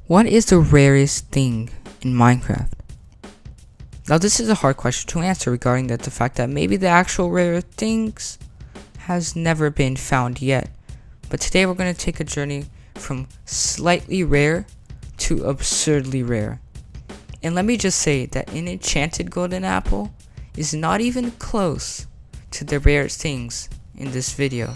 What is the rarest thing in Minecraft? Now this is a hard question to answer regarding the fact that maybe the actual rare things has never been found yet. But today we're going to take a journey from slightly rare to absurdly rare. And let me just say that an enchanted golden apple is not even close to the rarest things in this video.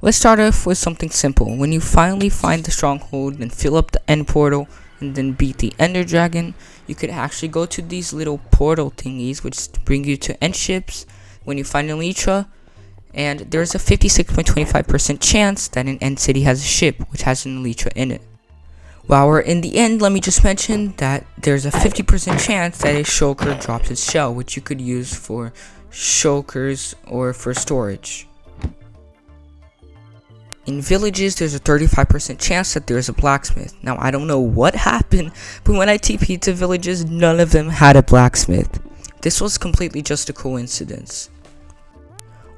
Let's start off with something simple. When you finally find the stronghold and fill up the end portal and then beat the ender dragon, you could actually go to these little portal thingies which bring you to end ships when you find an elytra, and there's a 56.25% chance that an end city has a ship which has an elytra in it. While we're in the end, let me just mention that there's a 50% chance that a shulker drops its shell, which you could use for shulkers or for storage. In villages, there's a 35% chance that there's a blacksmith. Now, I don't know what happened, but when I TP'd to villages, none of them had a blacksmith. This was completely just a coincidence.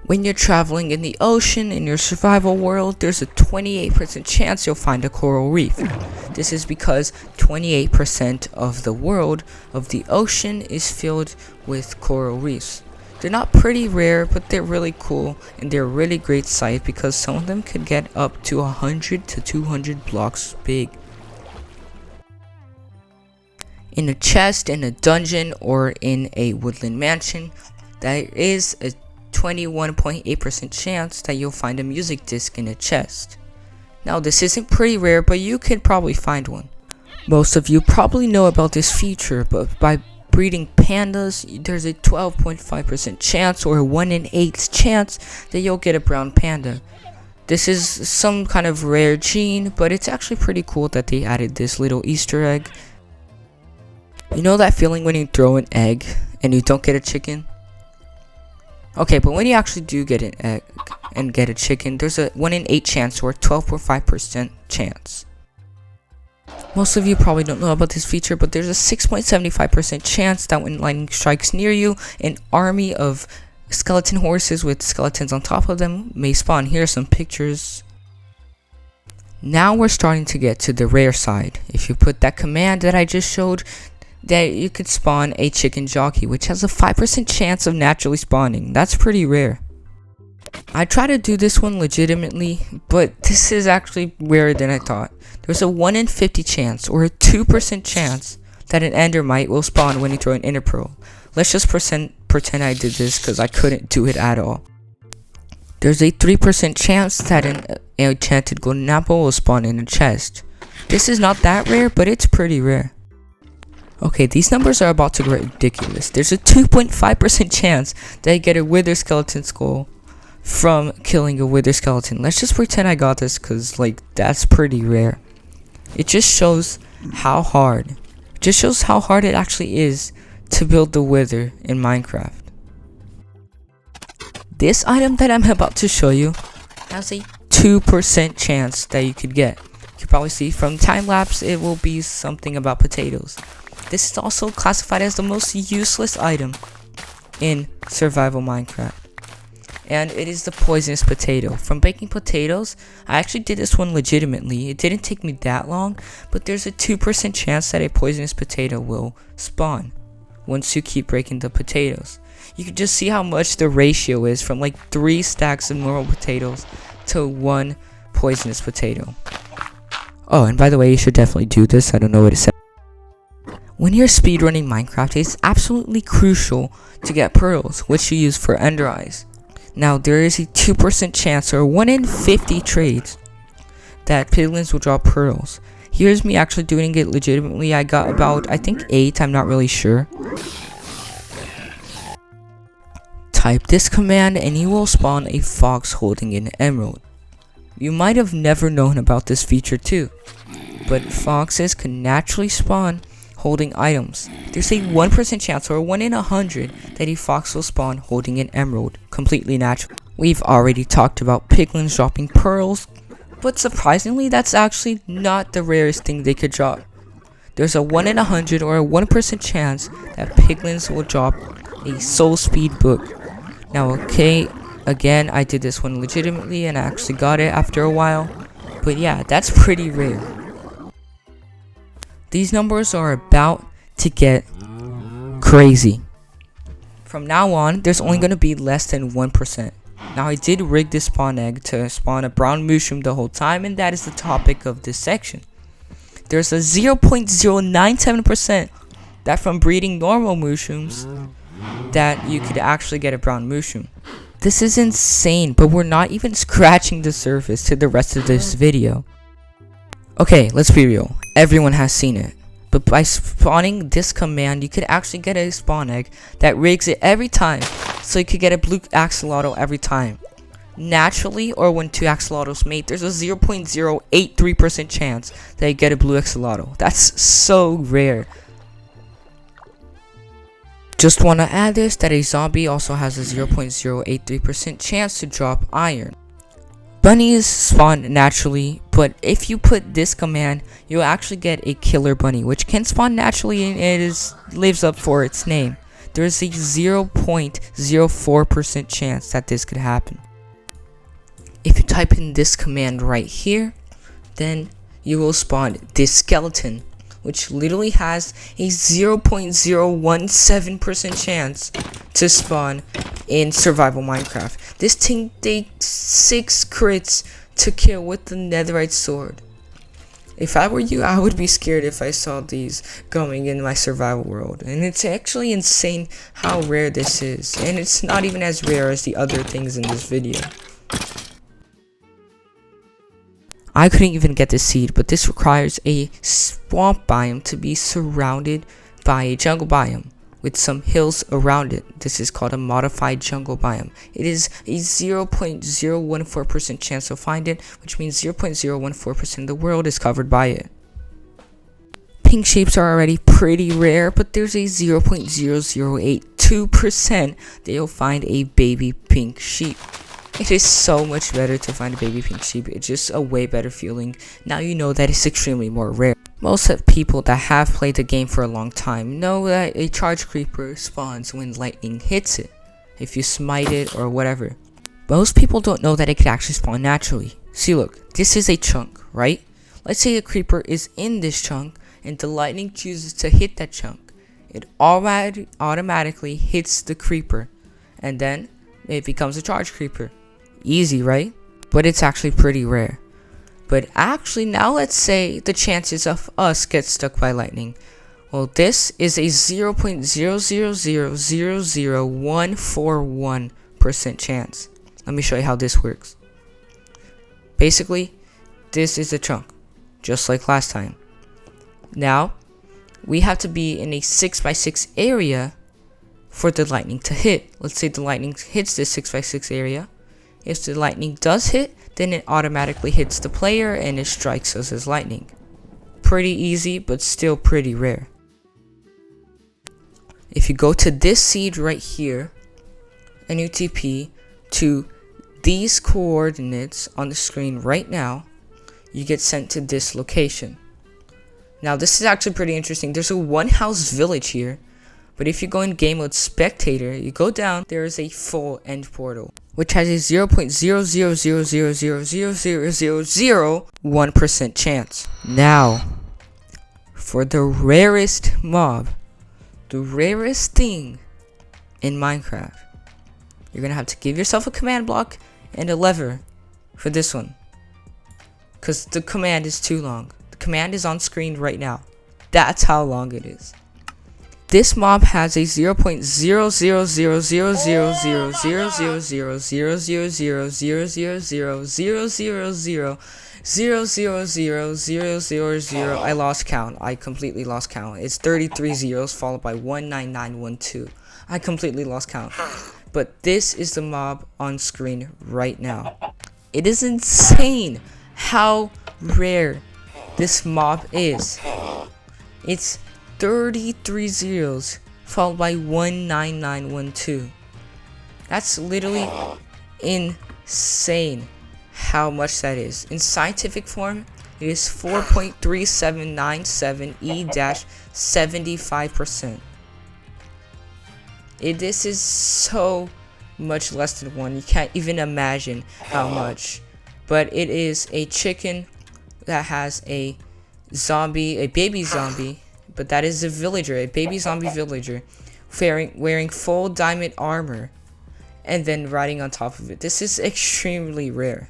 When you're traveling in the ocean in your survival world, there's a 28% chance you'll find a coral reef. This is because 28% of the world of the ocean is filled with coral reefs. They're not pretty rare, but they're really cool, and they're a really great sight because some of them could get up to 100 to 200 blocks big. In a chest, in a dungeon, or in a woodland mansion, there is a 21.8% chance that you'll find a music disc in a chest. Now this isn't pretty rare, but you could probably find one. Most of you probably know about this feature, but by breeding pandas, there's a 12.5% chance or a 1 in 8 chance that you'll get a brown panda. This is some kind of rare gene, but it's actually pretty cool that they added this little Easter egg. You know that feeling when you throw an egg and you don't get a chicken? Okay, but when you actually do get an egg and get a chicken, there's a 1 in 8 chance or a 12.5% chance. Most of you probably don't know about this feature, but there's a 6.75% chance that when lightning strikes near you, an army of skeleton horses with skeletons on top of them may spawn. Here are some pictures. Now we're starting to get to the rare side. If you put that command that I just showed, that you could spawn a chicken jockey, which has a 5% chance of naturally spawning. That's pretty rare. I tried to do this one legitimately, but this is actually rarer than I thought. There's a 1 in 50 chance or a 2% chance that an endermite will spawn when you throw an ender pearl. Let's just pretend I did this because I couldn't do it at all. There's a 3% chance that an enchanted golden apple will spawn in a chest. This is not that rare, but it's pretty rare. Okay, these numbers are about to get ridiculous. There's a 2.5% chance that you get a wither skeleton skull from killing a wither skeleton. Let's just pretend I got this because, like, that's pretty rare. It just shows how hard. It actually is to build the wither in Minecraft. This item that I'm about to show you has a 2% chance that you could get. You can probably see from time lapse it will be something about potatoes. This is also classified as the most useless item in survival Minecraft. And it is the poisonous potato. From baking potatoes, I actually did this one legitimately. It didn't take me that long, but there's a 2% chance that a poisonous potato will spawn once you keep breaking the potatoes. You can just see how much the ratio is from like 3 stacks of normal potatoes to 1 poisonous potato. Oh, and by the way, you should definitely do this. I don't know what it said. When you're speedrunning Minecraft, it's absolutely crucial to get pearls, which you use for ender eyes. Now, there is a 2% chance or 1 in 50 trades that piglins will drop pearls. Here's me actually doing it legitimately. I got about, I think 8, I'm not really sure. Type this command and you will spawn a fox holding an emerald. You might have never known about this feature too, but foxes can naturally spawn holding items. There's a 1% chance or a 1 in 100 that a fox will spawn holding an emerald, completely natural. We've already talked about piglins dropping pearls, but surprisingly that's actually not the rarest thing they could drop. There's a 1 in 100 or a 1% chance that piglins will drop a soul speed book. Now okay, again I did this one legitimately and I actually got it after a while, but yeah, that's pretty rare. These numbers are about to get crazy. From now on, there's only going to be less than 1%. Now, I did rig this spawn egg to spawn a brown mushroom the whole time, and that is the topic of this section. There's a 0.097% that from breeding normal mushrooms that you could actually get a brown mushroom. This is insane, but we're not even scratching the surface to the rest of this video. Okay, let's be real. Everyone has seen it. But by spawning this command, you could actually get a spawn egg that rigs it every time. So you could get a blue axolotl every time. Naturally, or when two axolotls mate, there's a 0.083% chance that you get a blue axolotl. That's so rare. Just want to add this, that a zombie also has a 0.083% chance to drop iron. Bunnies spawn naturally, but if you put this command, you'll actually get a killer bunny, which can spawn naturally and lives up for its name. There's a 0.04% chance that this could happen. If you type in this command right here, then you will spawn this skeleton, which literally has a 0.017% chance to spawn in survival Minecraft. This thing takes 6 crits to kill with the netherite sword. If I were you, I would be scared if I saw these going in my survival world. And it's actually insane how rare this is. And it's not even as rare as the other things in this video. I couldn't even get this seed, but this requires a swamp biome to be surrounded by a jungle biome with some hills around it. This is called a modified jungle biome. It is a 0.014% chance to find it, which means 0.014% of the world is covered by it. Pink sheeps are already pretty rare, but there's a 0.0082% that you'll find a baby pink sheep. It is so much better to find a baby pink sheep. It's just a way better feeling. Now you know that it's extremely more rare. Most of people that have played the game for a long time know that a charge creeper spawns when lightning hits it, if you smite it or whatever. Most people don't know that it could actually spawn naturally. See, look, this is a chunk, right? Let's say a creeper is in this chunk and the lightning chooses to hit that chunk. It automatically hits the creeper and then it becomes a charge creeper. Easy, right? But it's actually pretty rare. But actually, now let's say the chances of us get stuck by lightning. Well, this is a 0.0000141% chance. Let me show you how this works. Basically, this is a chunk, just like last time. Now, we have to be in a 6x6 area for the lightning to hit. Let's say the lightning hits this 6x6 area. If the lightning does hit, then it automatically hits the player and it strikes us as lightning. Pretty easy, but still pretty rare. If you go to this seed right here and you TP to these coordinates on the screen right now, you get sent to this location. Now this is actually pretty interesting. There's a one house village here, but if you go in game mode spectator, you go down, there is a full end portal, which has a 0.000000001% chance. Now, for the rarest mob, the rarest thing in Minecraft, you're gonna have to give yourself a command block and a lever for this one, because the command is too long. The command is on screen right now. That's how long it is. This mob has a 0.0000000000000000000000000. I lost count. I completely lost count. It's 33 zeros followed by 19912. I completely lost count. But this is the mob on screen right now. It is insane how rare this mob is. It's 33 zeros followed by 19912. That's literally insane how much that is. In scientific form, it is 4.3797E-75%. This is so much less than 1. You can't even imagine how much. But it is a chicken that has a zombie, a baby zombie, but that is a villager, a baby zombie villager, wearing full diamond armor, and then riding on top of it. This is extremely rare.